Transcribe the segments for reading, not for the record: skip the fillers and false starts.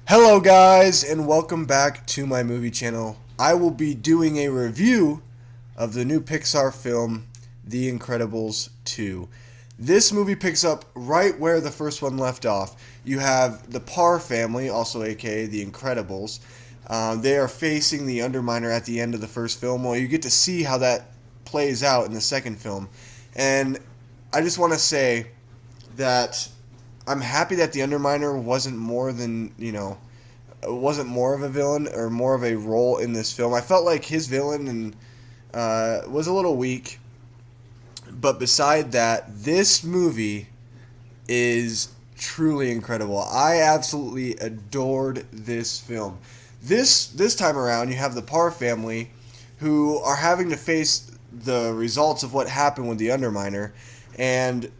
Hello guys, and welcome back to my movie channel. I will be doing a review of the new Pixar film, The Incredibles 2. This movie picks up right where the first one left off. You have the Parr family, also aka The Incredibles. They are facing the Underminer at the end of the first film. Well, you get to see how that plays out in the second film. And I just want to say that I'm happy that the Underminer wasn't more than, wasn't more of a villain or more of a role in this film. I felt like his villain was a little weak, but beside that, this movie is truly incredible. I absolutely adored this film. This time around, you have the Parr family who are having to face the results of what happened with the Underminer, and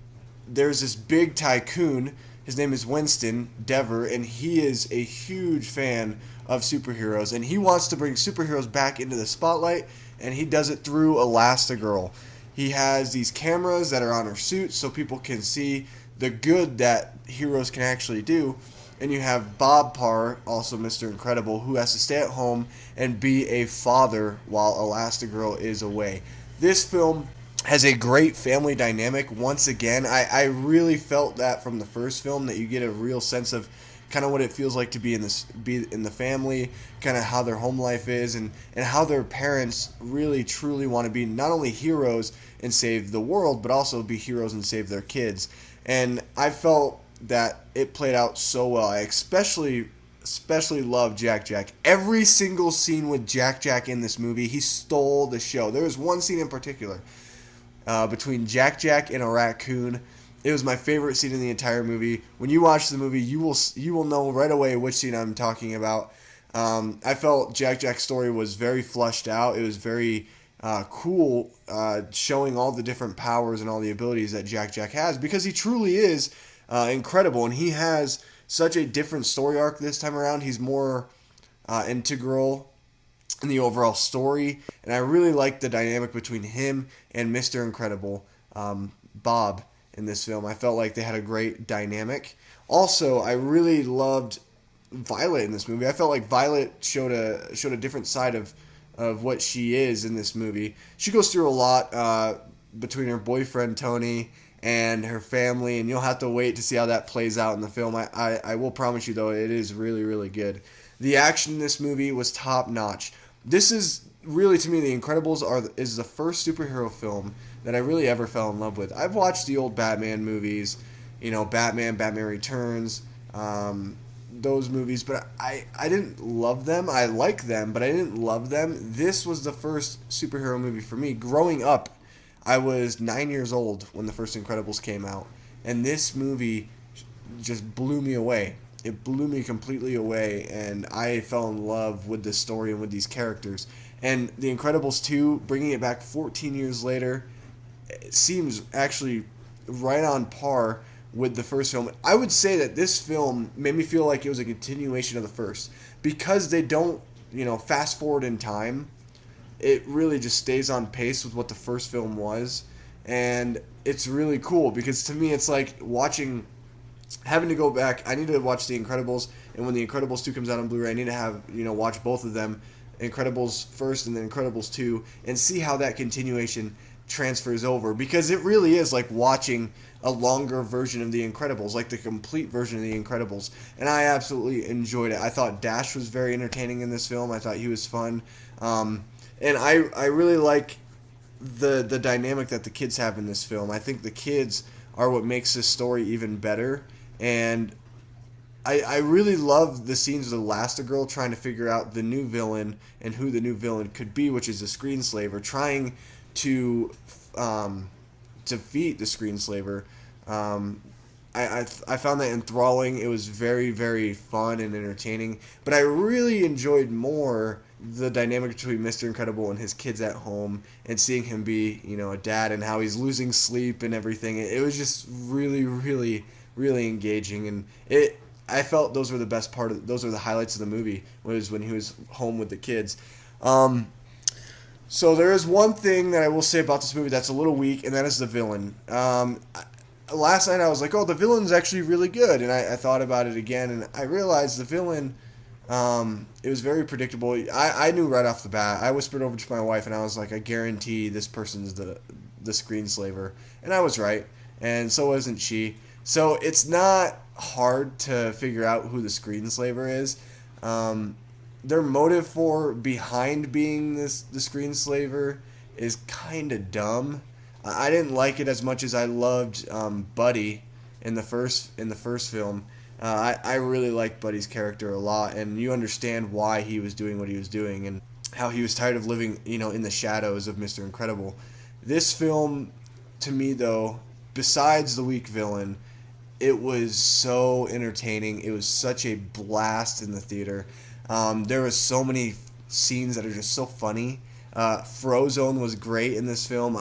there's this big tycoon. His name is Winston Dever, and he is a huge fan of superheroes, and he wants to bring superheroes back into the spotlight, and he does it through Elastigirl. He has these cameras that are on her suit so people can see the good that heroes can actually do. And you have Bob Parr, also Mr. Incredible, who has to stay at home and be a father while Elastigirl is away. This film has a great family dynamic. Once again, I really felt that from the first film, that you get a real sense of kind of what it feels like to be in the family, kind of how their home life is, and how their parents really truly want to be not only heroes and save the world, but also be heroes and save their kids. And I felt that it played out so well. I especially love Jack Jack. Every single scene with Jack Jack in this movie, he stole the show. There was one scene in particular between Jack Jack and a raccoon. It was my favorite scene in the entire movie. When you watch the movie, you will know right away which scene I'm talking about. I felt Jack Jack's story was very fleshed out. It was very cool, showing all the different powers and all the abilities that Jack Jack has, because he truly is incredible, and he has such a different story arc this time around. He's more integral in the overall story, and I really like the dynamic between him and Mr. Incredible, Bob, in this film. I felt like they had a great dynamic. Also, I really loved Violet in this movie. I felt like Violet showed a different side of what she is in this movie. She goes through a lot between her boyfriend Tony and her family, and you'll have to wait to see how that plays out in the film. I will promise you, though, it is really, really good. The action in this movie was top notch. This is really, to me, The Incredibles is the first superhero film that I really ever fell in love with. I've watched the old Batman movies, Batman Returns, those movies, but I didn't love them. I like them, but I didn't love them. This was the first superhero movie for me. Growing up, I was 9 years old when the first Incredibles came out, and this movie just blew me away. It blew me completely away, and I fell in love with the story and with these characters. And The Incredibles 2, bringing it back 14 years later, it seems actually right on par with the first film. I would say that this film made me feel like it was a continuation of the first, because they don't, fast forward in time. It really just stays on pace with what the first film was, and it's really cool, because to me it's like having to go back. I need to watch The Incredibles, and when The Incredibles 2 comes out on Blu-ray, I need to have, watch both of them, Incredibles first and then Incredibles 2, and see how that continuation transfers over, because it really is like watching a longer version of The Incredibles, like the complete version of The Incredibles, and I absolutely enjoyed it. I thought Dash was very entertaining in this film. I thought he was fun, and I really like the dynamic that the kids have in this film. I think the kids are what makes this story even better, and I really love the scenes with Elastigirl trying to figure out the new villain and who the new villain could be, which is the Screenslaver, trying to defeat the Screenslaver. I found that enthralling. It was very, very fun and entertaining, but I really enjoyed more the dynamic between Mr. Incredible and his kids at home, and seeing him be, a dad, and how he's losing sleep and everything. It was just really, really, really engaging, and I felt those were the best those were the highlights of the movie, was when he was home with the kids. So there is one thing that I will say about this movie that's a little weak, and that is the villain. last night I was like, oh, the villain's actually really good, and I thought about it again, and I realized the villain, it was very predictable. I knew right off the bat. I whispered over to my wife, and I was like, I guarantee this person's the screenslaver, and I was right, and so wasn't she. So it's not hard to figure out who the screenslaver is. Their motive for behind being the screenslaver is kind of dumb. I didn't like it as much as I loved Buddy in the first film. I really liked Buddy's character a lot, and you understand why he was doing what he was doing and how he was tired of living, in the shadows of Mr. Incredible. This film, to me though, besides the weak villain, it was so entertaining. It was such a blast in the theater. There was so many scenes that are just so funny. Frozone was great in this film.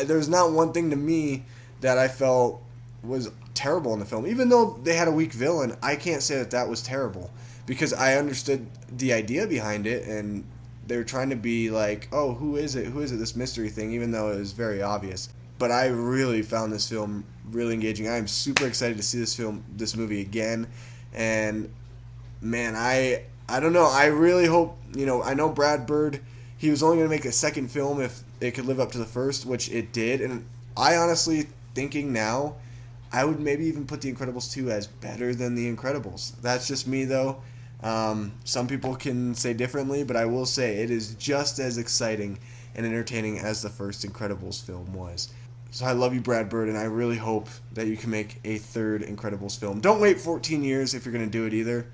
There's not one thing to me that I felt was terrible in the film. Even though they had a weak villain, I can't say that was terrible because I understood the idea behind it, and they were trying to be like, oh, who is it? Who is it? This mystery thing, even though it was very obvious. But I really found this film really engaging. I am super excited to see this movie again, and man, I don't know. I really hope, I know Brad Bird, he was only going to make a second film if it could live up to the first, which it did. And I honestly, thinking now, I would maybe even put The Incredibles 2 as better than The Incredibles. That's just me, though. Some people can say differently, but I will say it is just as exciting and entertaining as the first Incredibles film was. So I love you, Brad Bird, and I really hope that you can make a third Incredibles film. Don't wait 14 years if you're going to do it either.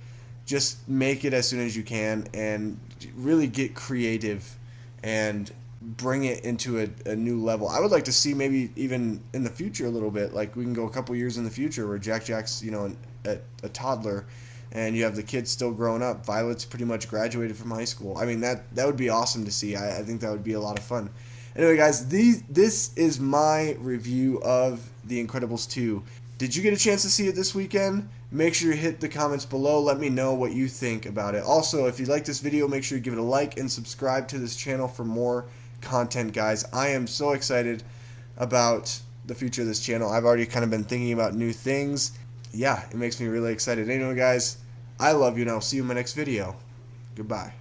Just make it as soon as you can and really get creative and bring it into a new level. I would like to see maybe even in the future a little bit, like we can go a couple years in the future where Jack's, a toddler and you have the kids still growing up. Violet's pretty much graduated from high school. I mean, that would be awesome to see. I think that would be a lot of fun. Anyway, guys, this is my review of The Incredibles 2. Did you get a chance to see it this weekend? Make sure you hit the comments below. Let me know what you think about it. Also, if you like this video, make sure you give it a like and subscribe to this channel for more content, guys. I am so excited about the future of this channel. I've already kind of been thinking about new things. Yeah, it makes me really excited. Anyway, guys, I love you, and I'll see you in my next video. Goodbye.